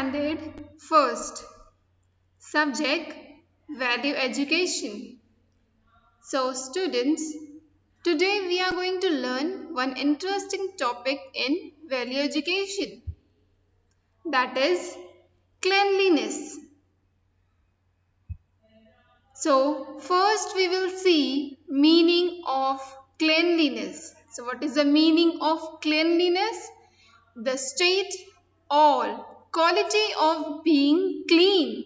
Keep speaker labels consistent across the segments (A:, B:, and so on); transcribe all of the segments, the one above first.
A: Standard First. Subject Value Education. So students, today we are going to learn one interesting topic in value education, that is cleanliness. So first we will see meaning of cleanliness. So what is the meaning of cleanliness? The state or quality of being clean.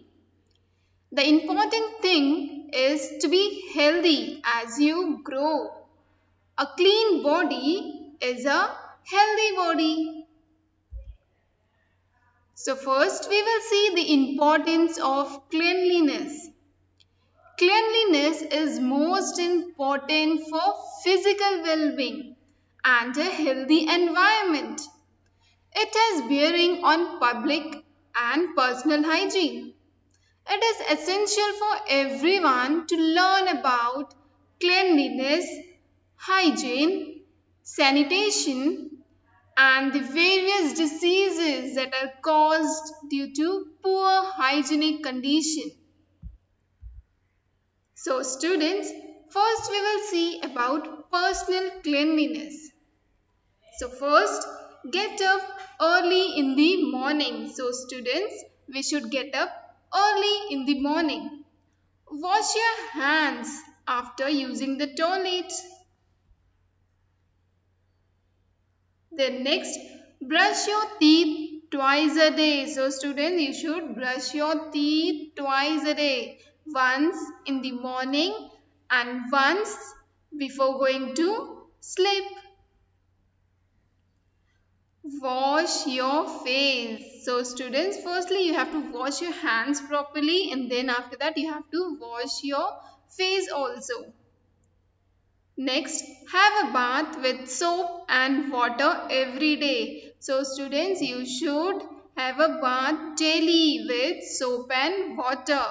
A: The important thing is to be healthy as you grow. A clean body is a healthy body. So first we will see the importance of cleanliness. Cleanliness is most important for physical well-being and a healthy environment. It has bearing on public and personal hygiene. It is essential for everyone to learn about cleanliness, hygiene, sanitation, and the various diseases that are caused due to poor hygienic condition. So students, first we will see about personal cleanliness. So first, get up early in the morning. So students, we should get up early in the morning. Wash your hands after using the toilet. Then next, brush your teeth twice a day. So students, you should brush your teeth twice a day. Once in the morning and once before going to sleep. Wash your face. So students, firstly you have to wash your hands properly and then after that you have to wash your face also. Next, have a bath with soap and water every day. So students, you should have a bath daily with soap and water.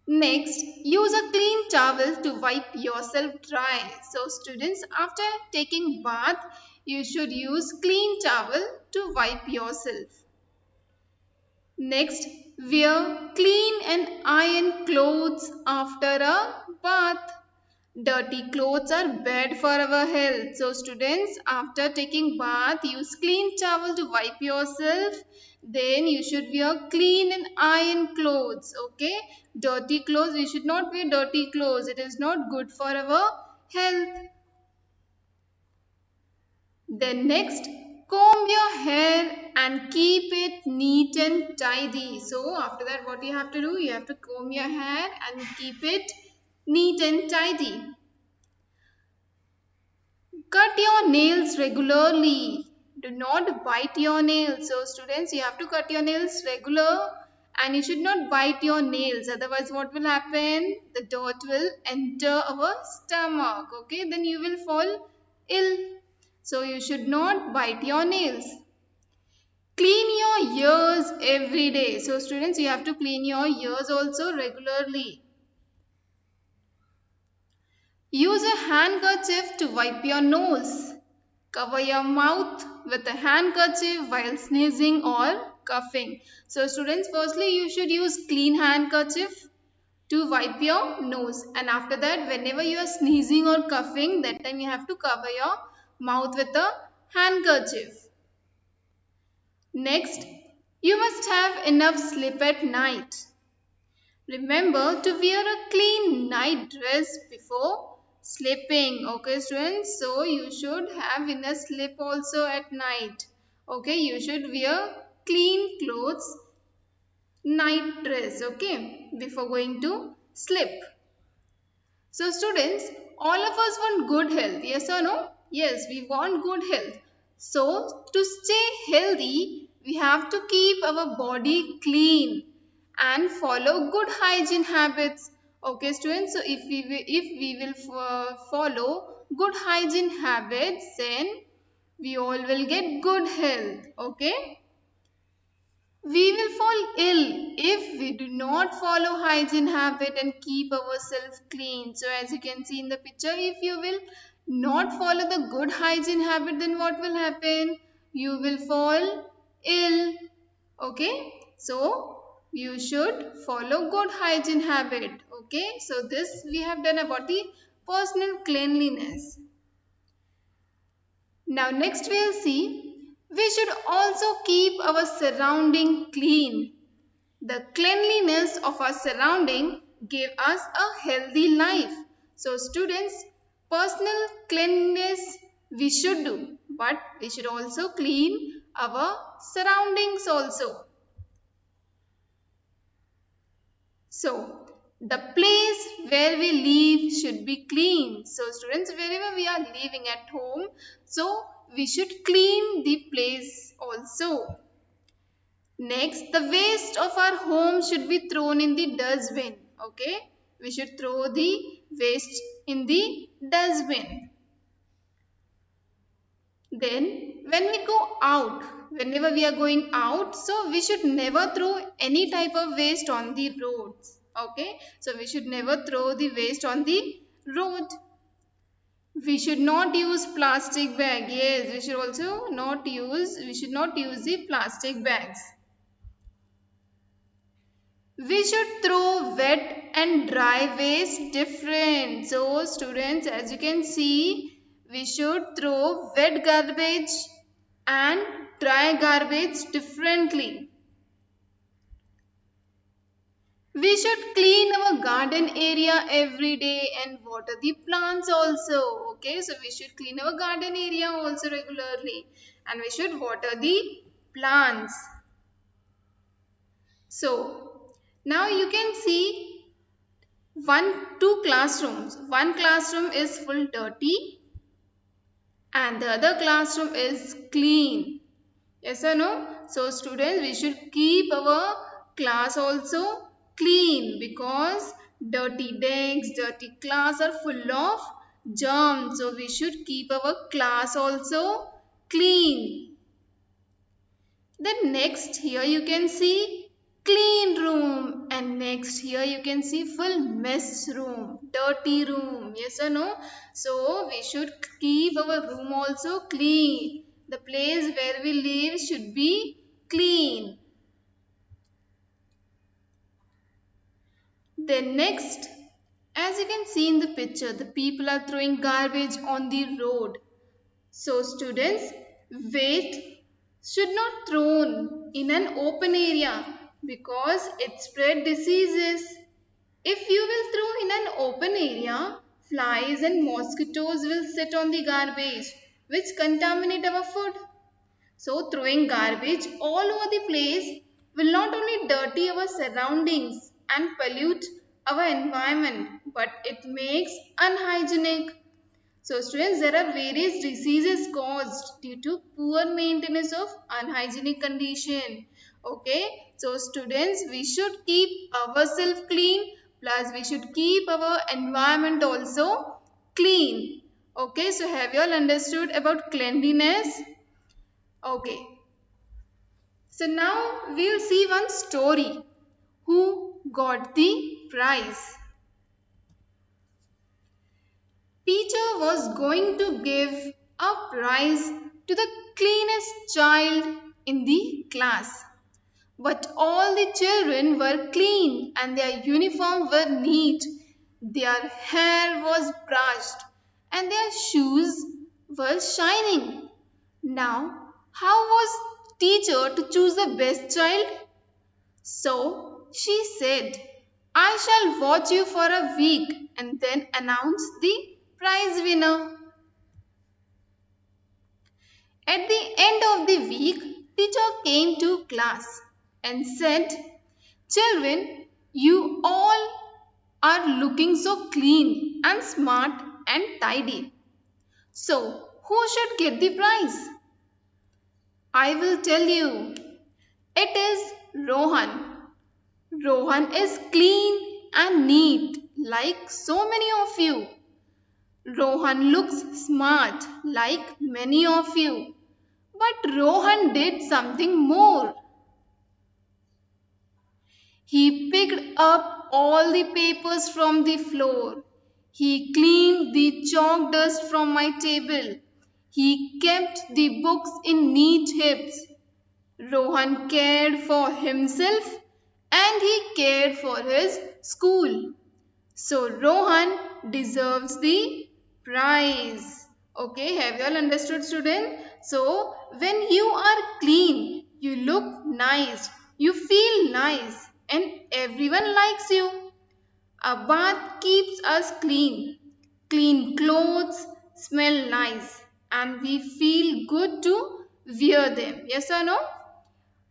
A: Next, use a clean towel to wipe yourself dry. So students, after taking bath, you should use clean towel to wipe yourself. Next, wear clean and iron clothes after a bath. Dirty clothes are bad for our health. So students, after taking bath, use clean towel to wipe yourself. Then you should wear clean and iron clothes. Okay, dirty clothes, you should not wear dirty clothes. It is not good for our health. Then next, comb your hair and keep it neat and tidy. So after that, what you have to do? You have to comb your hair and keep it neat and tidy. Cut your nails regularly. Do not bite your nails. So students, you have to cut your nails regular and you should not bite your nails. Otherwise, what will happen? The dirt will enter our stomach. Okay, then you will fall ill. So you should not bite your nails. Clean your ears every day. So students, you have to clean your ears also regularly. Use a handkerchief to wipe your nose. Cover your mouth with a handkerchief while sneezing or coughing. So students, firstly you should use clean handkerchief to wipe your nose, and after that whenever you are sneezing or coughing, that time you have to cover your mouth with a handkerchief. Next, you must have enough sleep at night. Remember to wear a clean night dress before sleeping. Okay students, so you should have enough sleep also at night. Okay, you should wear clean clothes, night dress, okay, before going to sleep. So students, all of us want good health, yes or no? Yes, we want good health. So to stay healthy, we have to keep our body clean and follow good hygiene habits. Okay students, so if we will follow good hygiene habits, then we all will get good health. Okay, we will fall ill if we do not follow hygiene habit and keep ourselves clean. So as you can see in the picture, if you will not follow the good hygiene habit, then what will happen? You will fall ill. Okay, so you should follow good hygiene habit. Okay, so this we have done about the personal cleanliness. Now next we'll see we should also keep our surrounding clean. The cleanliness of our surrounding give us a healthy life. So students, personal cleanliness we should do, but we should also clean our surroundings also. So the place where we live should be clean. So students, wherever we are living at home, so we should clean the place also. Next, the waste of our home should be thrown in the dustbin. Okay, we should throw the waste in the dustbin. Then, when we go out, whenever we are going out, so we should never throw any type of waste on the roads. Okay, so we should never throw the waste on the road. We should not use plastic bag. Yes, we should also not use. We should not use the plastic bags. We should throw wet and dry waste different. So students, as you can see, we should throw wet garbage and dry garbage differently. We should clean our garden area every day and water the plants also. Okay, so we should clean our garden area also regularly and we should water the plants. So now you can see two classrooms. One classroom is full dirty and the other classroom is clean. Yes or no? So students, we should keep our class also clean because dirty desks, dirty class are full of germs. So we should keep our class also clean. Then next here you can see clean room and next here you can see full mess room, dirty room. Yes or no? So we should keep our room also clean. The place where we live should be clean. Then next, as you can see in the picture, the people are throwing garbage on the road. So students, waste should not thrown in an open area because it spread diseases. If you will throw in an open area, flies and mosquitoes will sit on the garbage which contaminate our food. So throwing garbage all over the place will not only dirty our surroundings and pollute our environment but it makes unhygienic. So students, there are various diseases caused due to poor maintenance of unhygienic condition. Okay, so students, we should keep ourselves clean plus we should keep our environment also clean. Okay, so have you all understood about cleanliness? Okay, so now we will see one story. Who got the prize? Teacher was going to give a prize to the cleanest child in the class. But all the children were clean and their uniform were neat. Their hair was brushed and their shoes were shining. Now, how was teacher to choose the best child? So she said, I shall watch you for a week and then announce the prize winner. At the end of the week, teacher came to class and said, children, you all are looking so clean and smart and tidy. So, who should get the prize? I will tell you. It is Rohan. Rohan is clean and neat like so many of you. Rohan looks smart like many of you. But Rohan did something more. He picked up all the papers from the floor. He cleaned the chalk dust from my table. He kept the books in neat heaps. Rohan cared for himself and he cared for his school. So Rohan deserves the prize. Okay, have you all understood, student? So when you are clean, you look nice, you feel nice, and everyone likes you. A bath keeps us clean. Clean clothes smell nice and we feel good to wear them. Yes or no?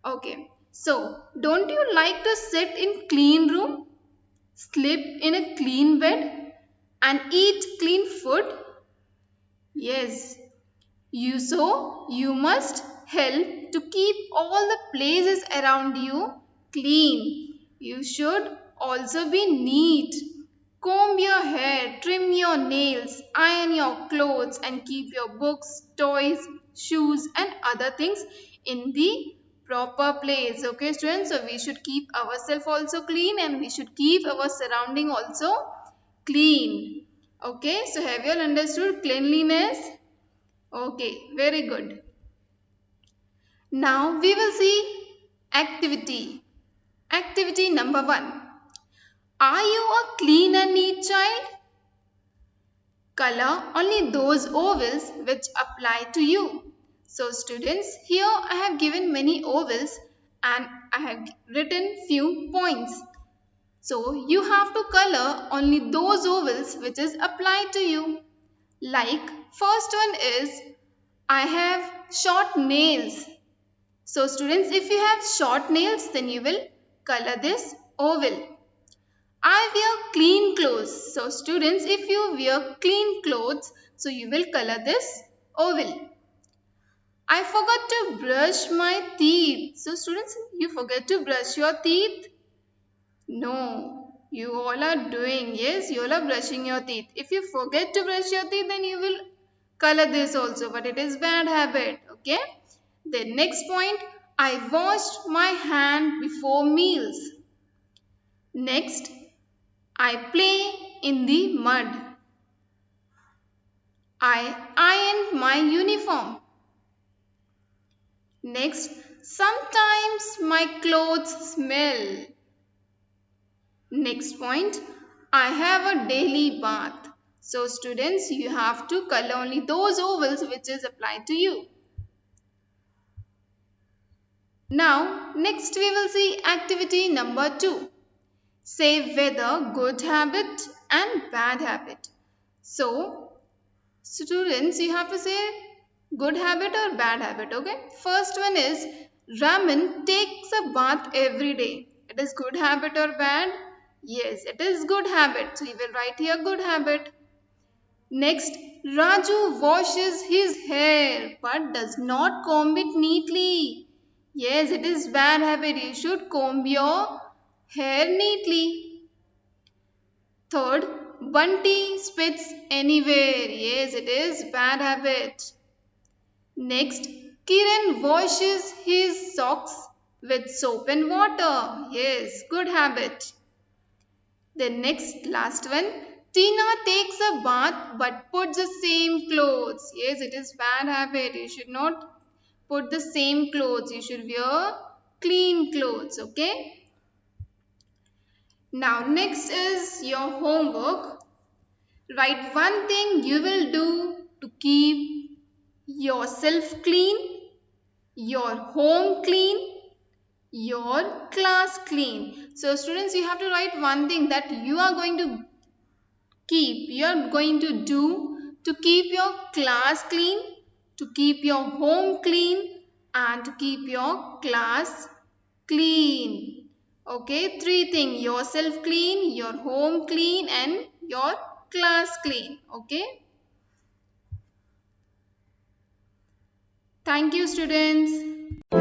A: Okay. So, don't you like to sit in clean room, sleep in a clean bed and eat clean food? Yes. You must help to keep all the places around you clean. You should also be neat. Comb your hair, trim your nails, iron your clothes, and keep your books, toys, shoes, and other things in the proper place. Okay, students? So we should keep ourselves also clean and we should keep our surrounding also clean. Okay, so have you all understood cleanliness? Okay, very good. Now we will see activity. Activity number 1. Are you a clean and neat child? Color only those ovals which apply to you. So students, here I have given many ovals and I have written few points. So you have to color only those ovals which is applied to you. Like first one is I have short nails. So students, if you have short nails, then you will color this oval. I wear clean clothes. So students, if you wear clean clothes, so you will color this oval. I forgot to brush my teeth. So students, you forget to brush your teeth? No, you all are doing. Yes, you all are brushing your teeth. If you forget to brush your teeth, then you will color this also, but it is bad habit. Okay. The next point, I washed my hand before meals. Next, I play in the mud. I ironed my uniform. Next, sometimes my clothes smell. Next point, I have a daily bath. So students, you have to color only those ovals which is applied to you. Now, next we will see activity number 2. Say whether good habit and bad habit. So, students, you have to say good habit or bad habit, okay? First one is Raman takes a bath every day. It is good habit or bad? Yes, it is good habit. So, you will write here good habit. Next, Raju washes his hair but does not comb it neatly. Yes, it is bad habit. You should comb your hair neatly. Third, Bunty spits anywhere. Yes, it is bad habit. Next, Kiran washes his socks with soap and water. Yes, good habit. The next last one, Tina takes a bath but puts the same clothes. Yes, it is bad habit. You should not put the same clothes. You should wear clean clothes. Okay. Now next is your homework. Write one thing you will do to keep yourself clean, your home clean, your class clean. So students, you have to write one thing that you are going to you are going to do to keep your class clean, to keep your home clean, and to keep your class clean. Okay, 3 things: yourself clean, your home clean, and your class clean. Okay. Thank you, students.